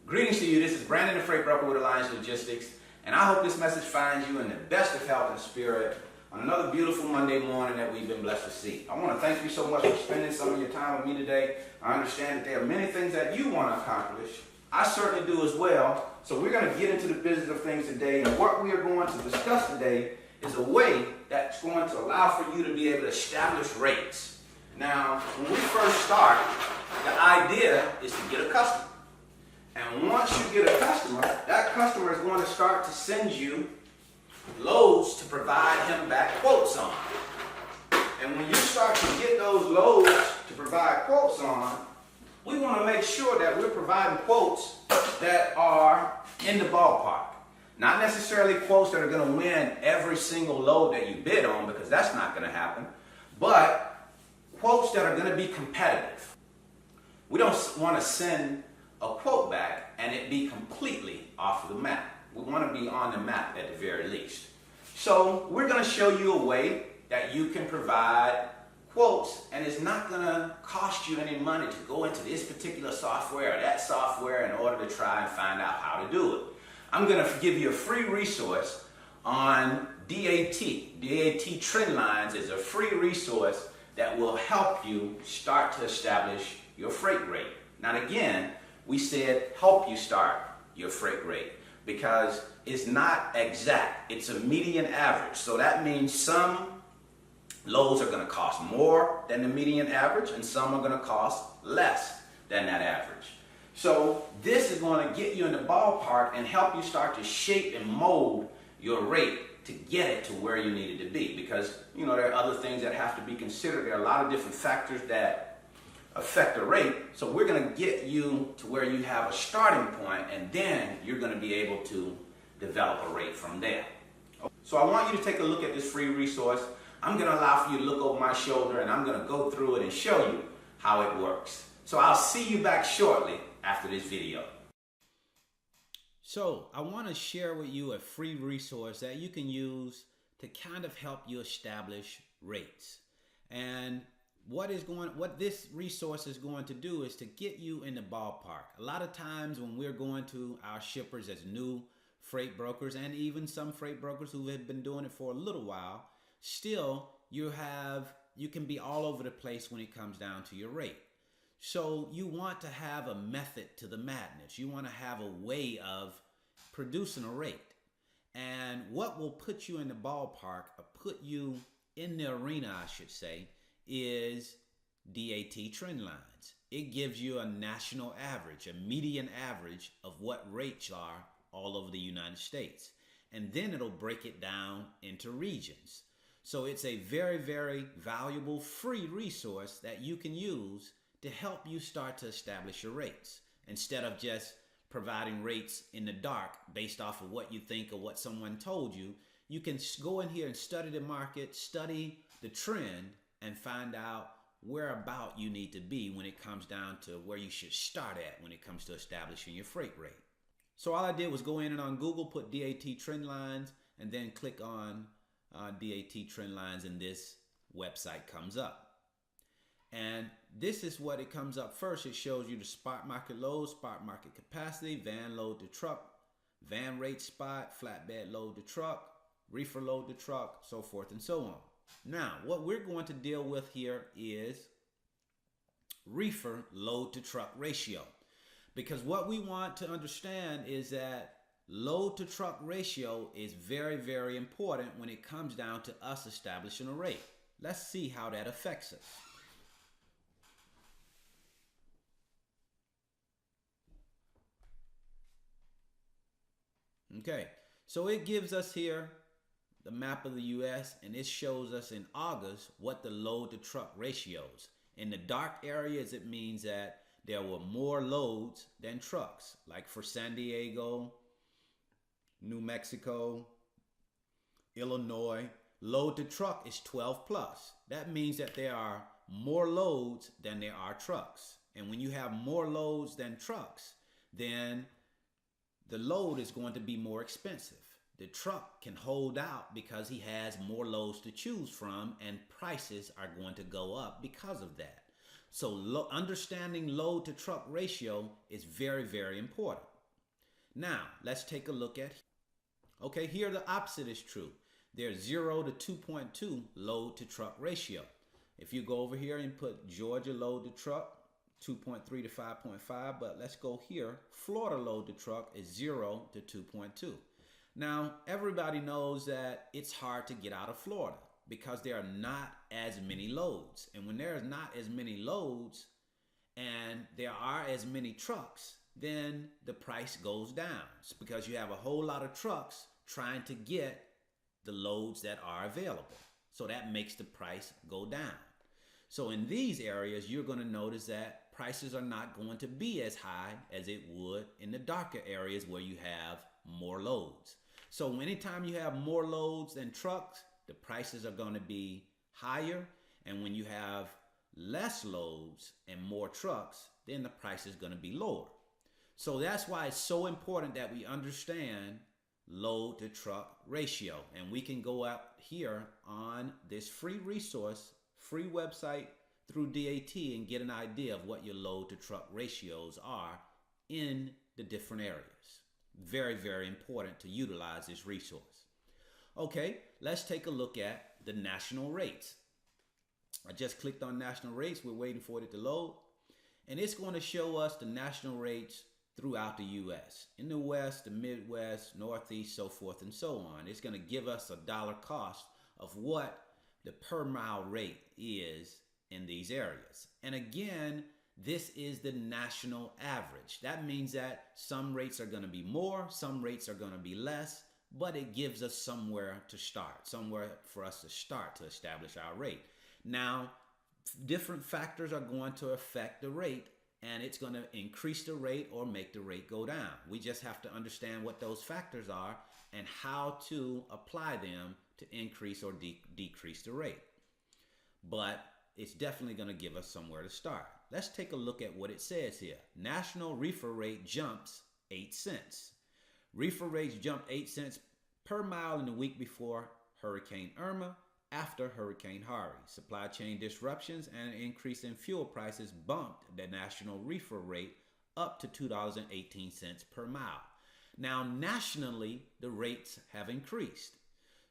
Greetings to you. This is Brandon, the Freight Broker with Alliance Logistics, and I hope this message finds you in the best of health and spirit on another beautiful Monday morning that we've been blessed to see. I want to thank you so much for spending some of your time with me today. I understand that there are many things that you want to accomplish. I certainly do as well. So we're going to get into the business of things today, and what we are going to discuss today is a way that's going to allow for you to be able to establish rates. Now, when we first start, the idea is to get a customer. And once you get a customer, that customer is going to start to send you loads to provide him back quotes on. And when you start to get those loads to provide quotes on, we want to make sure that we're providing quotes that are in the ballpark. Not necessarily quotes that are going to win every single load that you bid on, because that's not going to happen, but quotes that are going to be competitive. We don't want to send a quote back and it be completely off of the map. We want to be on the map at the very least. So we're going to show you a way that you can provide quotes, and it's not going to cost you any money to go into this particular software or that software in order to try and find out how to do it. I'm going to give you a free resource on DAT. DAT Trend Lines is a free resource that will help you start to establish your freight rate. Now again, we said help you start your freight rate because it's not exact. It's a median average. So that means some loads are going to cost more than the median average and some are going to cost less than that average. So this is going to get you in the ballpark and help you start to shape and mold your rate to get it to where you need it to be, because there are other things that have to be considered. There are a lot of different factors that affect the rate. So we're going to get you to where you have a starting point, and then you're going to be able to develop a rate from there. So I want you to take a look at this free resource. I'm going to allow for you to look over my shoulder, and I'm going to go through it and show you how it works. So I'll see you back shortly after this video. So I want to share with you a free resource that you can use to kind of help you establish rates. And what this resource is going to do is to get you in the ballpark. A lot of times when we're going to our shippers as new freight brokers, and even some freight brokers who have been doing it for a little while, still you can be all over the place when it comes down to your rate. So you want to have a method to the madness. You want to have a way of producing a rate. And what will put you in the ballpark, or put you in the arena, I should say, is DAT Trend Lines. It gives you a national average, a median average of what rates are all over the United States. And then it'll break it down into regions. So it's a very, very valuable free resource that you can use to help you start to establish your rates, instead of just providing rates in the dark based off of what you think or what someone told you. You can go in here and study the market, study the trend, and find out where about you need to be when it comes down to where you should start at when it comes to establishing your freight rate. So all I did was go in and on Google, put DAT Trend Lines, and then click on DAT Trend Lines, and this website comes up. And this is what it comes up first. It shows you the spot market load, spot market capacity, van load to truck, van rate spot, flatbed load to truck, reefer load to truck, so forth and so on. Now, what we're going to deal with here is reefer load to truck ratio, because what we want to understand is that load to truck ratio is very, very important when it comes down to us establishing a rate. Let's see how that affects us. Okay, so it gives us here the map of the US, and it shows us in August what the load to truck ratios. In the dark areas, it means that there were more loads than trucks, like for San Diego, New Mexico, Illinois. Load to truck is 12 plus. That means that there are more loads than there are trucks. And when you have more loads than trucks, then the load is going to be more expensive. the truck can hold out because he has more loads to choose from, and prices are going to go up because of that. So understanding load to truck ratio is very, very important. Now, let's take a look at, okay, here the opposite is true. There's 0 to 2.2 load to truck ratio. If you go over here and put Georgia load to truck, 2.3 to 5.5, but let's go here. Florida load to truck is 0 to 2.2. Now, everybody knows that it's hard to get out of Florida because there are not as many loads. And when there's not as many loads and there are as many trucks, then the price goes down. It's because you have a whole lot of trucks trying to get the loads that are available. So that makes the price go down. So in these areas, you're going to notice that prices are not going to be as high as it would in the darker areas where you have more loads. So anytime you have more loads than trucks, the prices are going to be higher. And when you have less loads and more trucks, then the price is going to be lower. So that's why it's so important that we understand load to truck ratio. And we can go out here on this free resource, free website through DAT, and get an idea of what your load to truck ratios are in the different areas. Very, very important to utilize this resource. Okay, let's take a look at the national rates. I just clicked on national rates. We're waiting for it to load. And it's going to show us the national rates throughout the U.S. In the West, the Midwest, Northeast, so forth and so on. It's going to give us a dollar cost of what the per mile rate is in these areas. And again, this is the national average. That means that some rates are going to be more, some rates are going to be less, but it gives us somewhere to start, somewhere for us to start to establish our rate. Now, different factors are going to affect the rate, and it's going to increase the rate or make the rate go down. We just have to understand what those factors are and how to apply them to increase or decrease the rate. But it's definitely going to give us somewhere to start. Let's take a look at what it says here. National reefer rate jumps 8 cents. Reefer rates jumped 8 cents per mile in the week before Hurricane Irma, after Hurricane Harvey. Supply chain disruptions and an increase in fuel prices bumped the national reefer rate up to $2.18 per mile. Now, nationally, the rates have increased.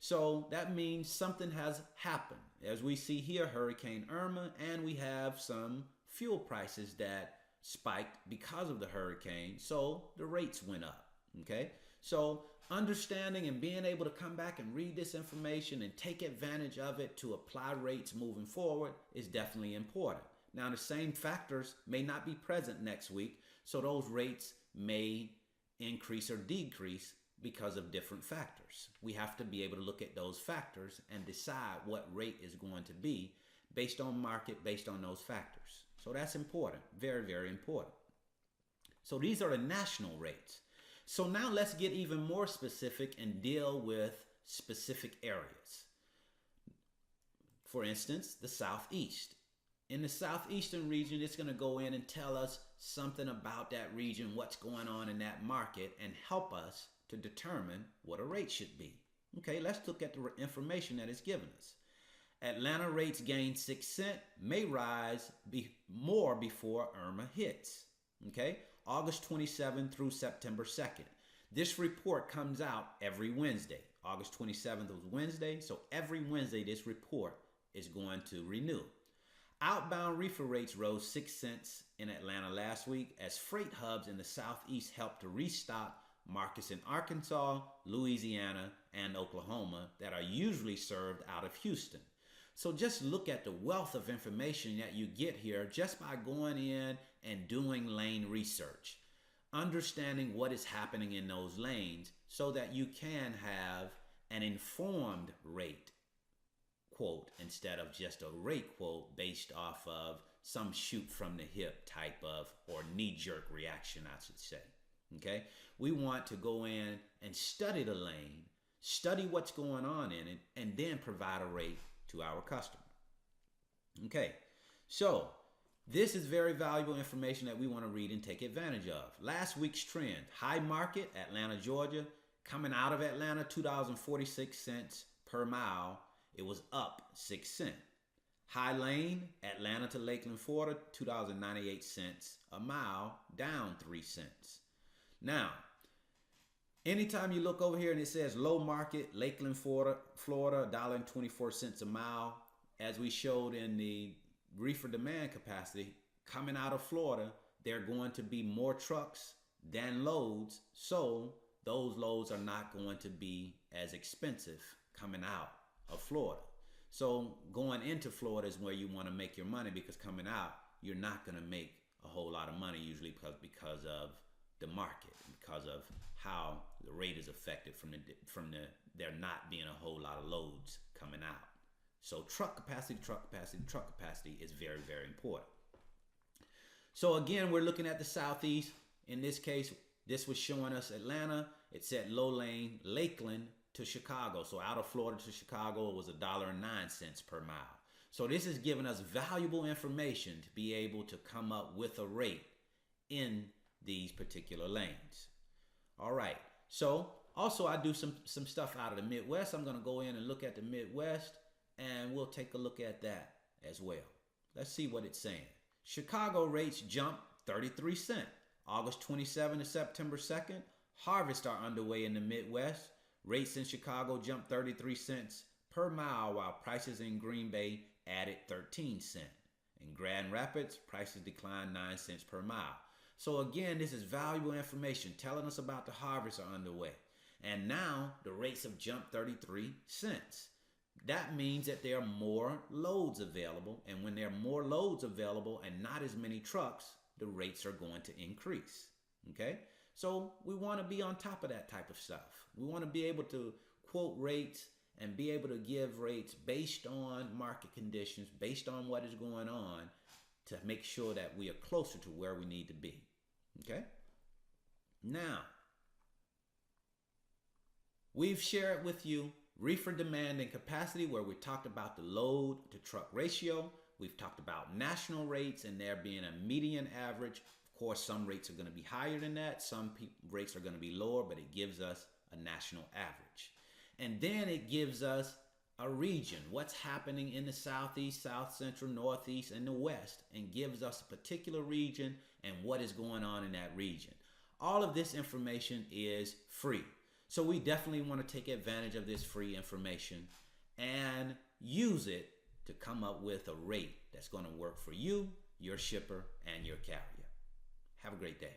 So that means something has happened. As we see here, Hurricane Irma, and we have some fuel prices that spiked because of the hurricane. So the rates went up. Okay. So understanding and being able to come back and read this information and take advantage of it to apply rates moving forward is definitely important. Now, the same factors may not be present next week, so those rates may increase or decrease because of different factors. We have to be able to look at those factors and decide what rate is going to be based on market, based on those factors. So that's important, very, very important. So these are the national rates. So now let's get even more specific and deal with specific areas. For instance, the Southeast. In the Southeastern region, it's going to go in and tell us something about that region, what's going on in that market, and help us to determine what a rate should be. Okay, let's look at the information that it's given us. Atlanta rates gain 6 cents, may rise more before Irma hits. Okay, August 27th through September 2nd. This report comes out every Wednesday. August 27th was Wednesday, so every Wednesday this report is going to renew. Outbound reefer rates rose 6 cents in Atlanta last week as freight hubs in the Southeast helped to restock markets in Arkansas, Louisiana, and Oklahoma that are usually served out of Houston. So just look at the wealth of information that you get here just by going in and doing lane research, understanding what is happening in those lanes so that you can have an informed rate quote instead of just a rate quote based off of some shoot from the hip type of or knee-jerk reaction, I should say. Okay, we want to go in and study the lane, study what's going on in it, and then provide a rate to our customer. Okay, so this is very valuable information that we want to read and take advantage of. Last week's trend, high market, Atlanta, Georgia, Coming out of Atlanta, $2.46 per mile. It was up 6 cents. High Lane, Atlanta to Lakeland, Florida, $2.98 a mile, down 3 cents. Now, anytime you look over here and it says low market, Lakeland, Florida, $1.24 a mile, as we showed in the reefer demand capacity, coming out of Florida, there are going to be more trucks than loads, so those loads are not going to be as expensive coming out of Florida. So going into Florida is where you want to make your money, because coming out, you're not going to make a whole lot of money usually because of the market, because of how the rate is affected from there not being a whole lot of loads coming out. So truck capacity is very, very important. So again, we're looking at the Southeast. In this case, this was showing us Atlanta. It said low lane, Lakeland to Chicago. So out of Florida to Chicago, it was $1.09 per mile. So this is giving us valuable information to be able to come up with a rate in these particular lanes. All right. So also I do some stuff out of the Midwest. I'm going to go in and look at the Midwest, and we'll take a look at that as well. Let's see what it's saying. Chicago rates jumped 33 cents. August 27 to September 2nd, harvests are underway in the Midwest. Rates in Chicago jumped 33 cents per mile, while prices in Green Bay added 13 cents. In Grand Rapids, prices declined 9 cents per mile. So again, this is valuable information telling us about the harvests are underway. And now the rates have jumped 33 cents. That means that there are more loads available. And when there are more loads available and not as many trucks, the rates are going to increase. Okay? So we want to be on top of that type of stuff. We want to be able to quote rates and be able to give rates based on market conditions, based on what is going on, to make sure that we are closer to where we need to be. Okay? Now, we've shared with you reefer demand and capacity, where we talked about the load to truck ratio. We've talked about national rates and there being a median average. Of course, some rates are going to be higher than that. Some rates are going to be lower, but it gives us a national average. And then it gives us a region, what's happening in the Southeast, South Central, Northeast, and the West, and gives us a particular region and what is going on in that region. All of this information is free. So we definitely want to take advantage of this free information and use it to come up with a rate that's going to work for you, your shipper, and your carrier. Have a great day.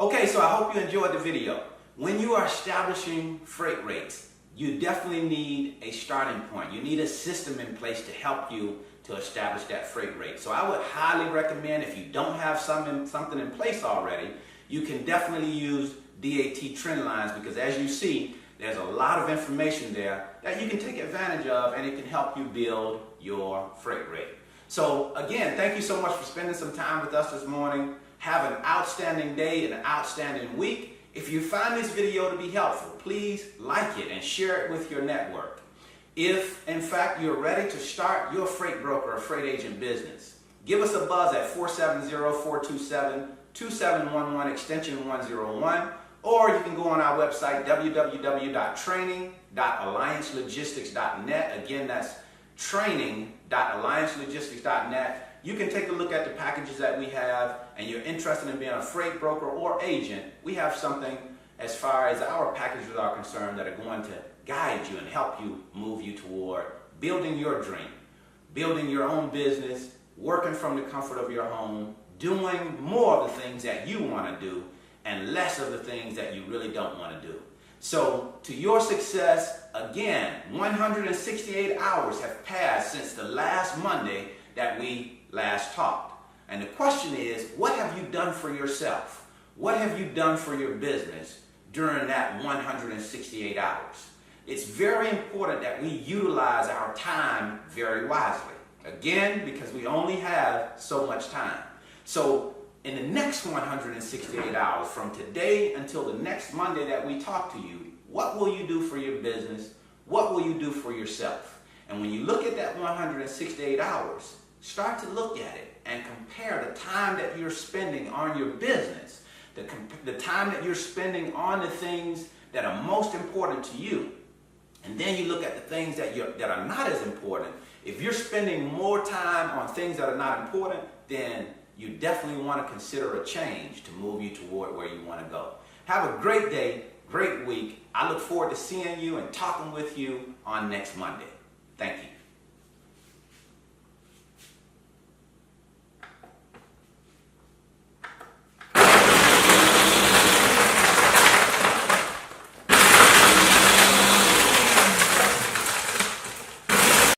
Okay, so I hope you enjoyed the video. When you are establishing freight rates, you definitely need a starting point. You need a system in place to help you to establish that freight rate. So I would highly recommend, if you don't have something in place already, you can definitely use DAT trend lines, because as you see, there's a lot of information there that you can take advantage of, and it can help you build your freight rate. So again, thank you so much for spending some time with us this morning. Have an outstanding day and an outstanding week. If you find this video to be helpful, please like it and share it with your network. If, in fact, you're ready to start your freight broker or freight agent business, give us a buzz at 470-427-2711 extension 101, or you can go on our website, www.training.alliancelogistics.net. Again, that's training.alliancelogistics.net. You can take a look at the packages that we have, and you're interested in being a freight broker or agent. We have something as far as our packages are concerned that are going to guide you and help you move you toward building your dream, building your own business, working from the comfort of your home, doing more of the things that you want to do and less of the things that you really don't want to do. So to your success, again, 168 hours have passed since the last Monday that we last talked. And the question is, what have you done for yourself? What have you done for your business during that 168 hours? It's very important that we utilize our time very wisely. Again, because we only have so much time. So in the next 168 hours, from today until the next Monday that we talk to you, what will you do for your business? What will you do for yourself? And when you look at that 168 hours, start to look at it and compare the time that you're spending on your business, the time that you're spending on the things that are most important to you, and then you look at the things that are not as important. If you're spending more time on things that are not important, then you definitely want to consider a change to move you toward where you want to go. Have a great day, great week. I look forward to seeing you and talking with you on next Monday. Thank you.